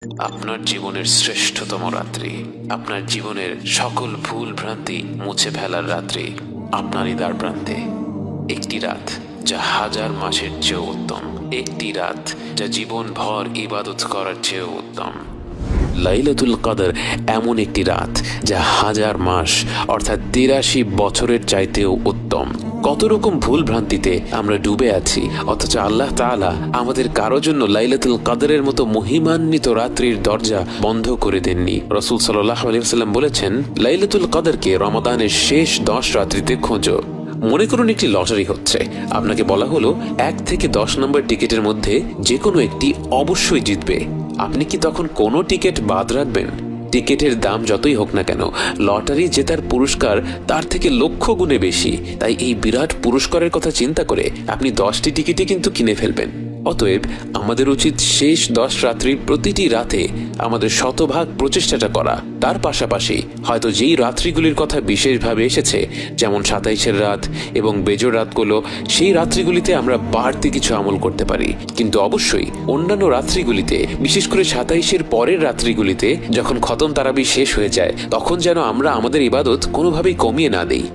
আপনার জীবনের শ্রেষ্ঠতম রাত্রি, আপনার জীবনের সকল ভুল ভ্রান্তি মুছে ফেলার রাত্রি আপনারই দ্বার প্রান্তে। একটি রাত যা হাজার মাসের চেয়েও উত্তম, একটি রাত যা জীবন ভর ইবাদত করার চেয়েও উত্তম। লাইলাতুল কদর এমন একটি রাত যা হাজার মাস অর্থাৎ ৮৩ বছরের চাইতেও উত্তম। কত রকম ভুল ভ্রান্তিতে আমরা ডুবে আছি, অথচ আল্লাহ তাআলা আমাদের কারো জন্য লাইলাতুল কদরের মতো মহিমান্বিত রাত্রির দরজা বন্ধ করে দেননি। রাসূল সাল্লাল্লাহু আলাইহি ওয়াসাল্লাম বলেছেন, লাইলাতুল কদরকে রমাদানের শেষ 10 রাত্রিতে খোঁজো। মনে করুন একটি লটারি হচ্ছে, আপনাকে বলা হলো 1 থেকে 10 নম্বর টিকিটের মধ্যে যে কোনো একটি অবশ্যই জিতবে। আপনি কি তখন কোনো টিকিট বাদ রাখবেন? টিকিটের দাম যতই হোক না কেন, লটারি জেতার পুরস্কার তার থেকে লক্ষ গুণে বেশি। তাই এই বিরাট পুরস্কারের কথা চিন্তা করে আপনি 10টি টিকিটই কিন্তু কিনে ফেলবেন। অতএব আমাদের উচিত শেষ 10 রাত্রির প্রতিটি রাতে আমাদের শতভাগ প্রচেষ্টাটা করা। তার পাশাপাশি হয়তো যেই রাত্রিগুলির কথা বিশেষভাবে এসেছে, যেমন 27-এর রাত এবং বেজোড় রাতগুলো, সেই রাত্রিগুলিতে আমরা বাড়তি কিছু আমল করতে পারি। কিন্তু অবশ্যই অন্যান্য রাত্রিগুলিতে, বিশেষ করে 27-এর পরের রাত্রিগুলিতে যখন খতম তারাবি শেষ হয়ে যায়, তখন যেন আমরা আমাদের ইবাদত কোনোভাবেই কমিয়ে না দেই।